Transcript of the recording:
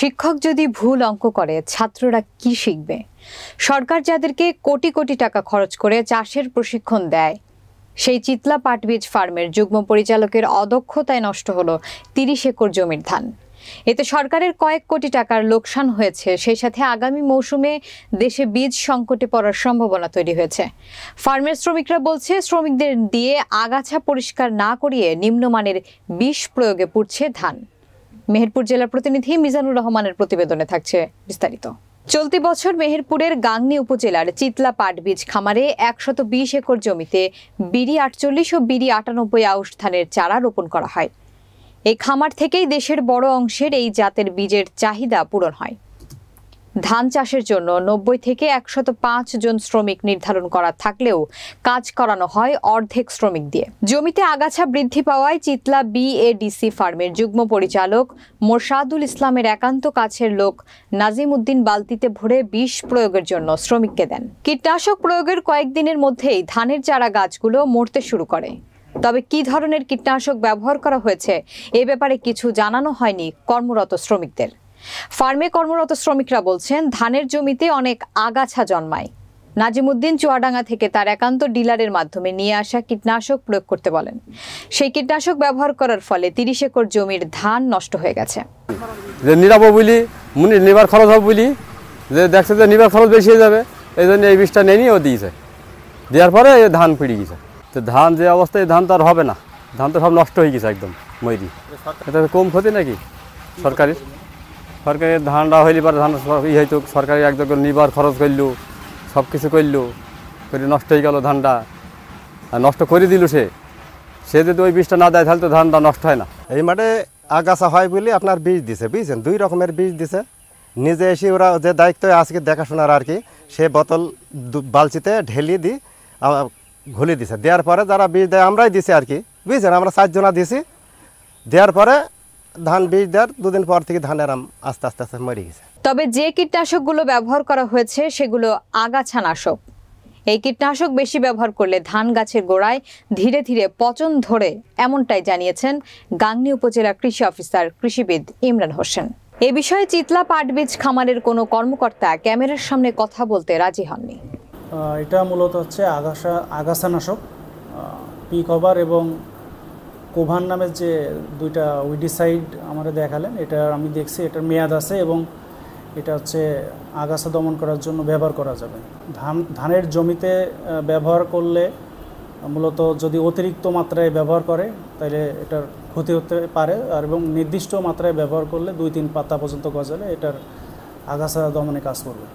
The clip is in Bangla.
শিক্ষক যদি ভুল অঙ্ক করে ছাত্ররা কি শিখবে? সরকার যাদেরকে কোটি কোটি টাকা খরচ করে চাষের প্রশিক্ষণ দেয়, সেই চিতলা পাট বীজ ফার্মের যুগ্ম পরিচালকের অদক্ষতায় নষ্ট হলো ৩০ একর জমির ধান। এতে সরকারের কয়েক কোটি টাকার লোকসান হয়েছে। সেই সাথে আগামী মৌসুমে দেশে বীজ সংকটে পড়ার সম্ভাবনা তৈরি হয়েছে। ফার্মের শ্রমিকরা বলছে, শ্রমিকদের দিয়ে আগাছা পরিষ্কার না করিয়ে নিম্নমানের বিষ প্রয়োগে পুড়ছে ধান। মেহেরপুর জেলার প্রতিনিধি মিজানুর রহমানের প্রতিবেদনে থাকছে বিস্তারিত। চলতি বছর মেহেরপুরের গাংনী উপজেলার চিতলা পাট বীজ খামারে ১২০ একর জমিতে বিডি ৪৮ ও বিডি ৯৮ আউশ ধানের চারা রোপণ করা হয়। এই খামার থেকেই দেশের বড় অংশের এই জাতের বীজের চাহিদা পূরণ হয়। ধান চাষের জন্য ৯০ থেকে ১০৫ জন শ্রমিক নির্ধারণ করা থাকলেও কাজ করানো হয় অর্ধেক শ্রমিক দিয়ে। জমিতে আগাছা বৃদ্ধি পাওয়ায় চিতলা বিএডিসি ফার্মের যুগ্ম পরিচালক মোরশাদুল ইসলামের একান্ত কাছের লোক নাজিম উদ্দিন বালতিতে ভরে বিষ প্রয়োগের জন্য শ্রমিককে দেন। কীটনাশক প্রয়োগের কয়েকদিনের মধ্যেই ধানের চারা গাছগুলো মরতে শুরু করে। তবে কি ধরনের কীটনাশক ব্যবহার করা হয়েছে এ ব্যাপারে কিছু জানানো হয়নি কর্মরত শ্রমিকদের। ফার্মে কর্মরত শ্রমিকরা বলছেন, ধানের জমিতে অনেক আগাছা জন্মায়। নাজিমউদ্দিন চুয়াডাঙ্গা থেকে তার একান্ত ডিলারের মাধ্যমে নিয়ে আসা কীটনাশক প্রয়োগ করতে বলেন। সেই কীটনাশক ব্যবহার করার ফলে ৩০ একর জমির ধান নষ্ট হয়ে গেছে। যে নিরাপদ বলি নিবার খরচ হবে বলি, যে দেখছে যে নিবার খরচ বেশি হয়ে যাবে, এই জন্য এই বিষটা নেই ও দিয়েছে। দেওয়ার পরে ধান পিড়ে গেছে। তো ধান যে অবস্থায়, ধান তো আর হবে না, ধান তো সব নষ্ট হয়ে গেছে একদম ময়রি। এটা কম ক্ষতি নাকি সরকারের ধানটা হইলে পরে ধান হয়তো সরকারি একদম নিবার খরচ করলো, সব কিছু করলো, করে নষ্ট হয়ে গেল ধানটা, আর নষ্ট করে দিল সে যদি ওই বীজটা না দেয় তাহলে তো ধানটা নষ্ট হয় না। এই মাঠে আগাছা হয় বলে আপনার বীজ দিছে, বুঝছেন, 2 রকমের বীজ দিছে। নিজে এসে ওরা যে দায়িত্ব আজকে দেখাশোনার আর কি, সে বোতল বালতিতে ঢেলে দিয়ে ঘুলে দিছে। দেওয়ার পরে যারা বীজ দেয় আমরাই দিছি আর কি, বুঝছেন, আমরা 4 জনা দিছি। দেওয়ার পরে ধান বীজ দেওয়ার 2 দিন পর থেকে ধানের আস্তে আস্তে আস্তে মরে গেছে। তবে যে কীটনাশকগুলো ব্যবহার করা হয়েছে সেগুলো আগাছানাশক। এই কীটনাশক বেশি ব্যবহার করলে ধান গাছের গোড়ায় ধীরে ধীরে পচন ধরে, এমনটাই জানিয়েছেন গাংনী উপজেলা কৃষি অফিসার কৃষিবিদ ইমরান হোসেন। এ বিষয়ে চিতলা পাট বীজ খামারের কোনো কর্মকর্তা ক্যামেরার সামনে কথা বলতে রাজি হননি। এটা মূলত হচ্ছে আগাছানাশক পি কভার এবং কোভান নামের যে 2টা উইডিসাইড আমাদের দেখালেন, এটা আমি দেখছি এটার মেয়াদ আছে এবং এটা হচ্ছে আগাছা দমন করার জন্য ব্যবহার করা যাবে। ধানের জমিতে ব্যবহার করলে মূলত যদি অতিরিক্ত মাত্রায় ব্যবহার করে তাহলে এটার ক্ষতি হতে পারে, আর এবং নির্দিষ্ট মাত্রায় ব্যবহার করলে 2-3 পাতা পর্যন্ত গজালে এটার আগাছা দমনে কাজ করবে।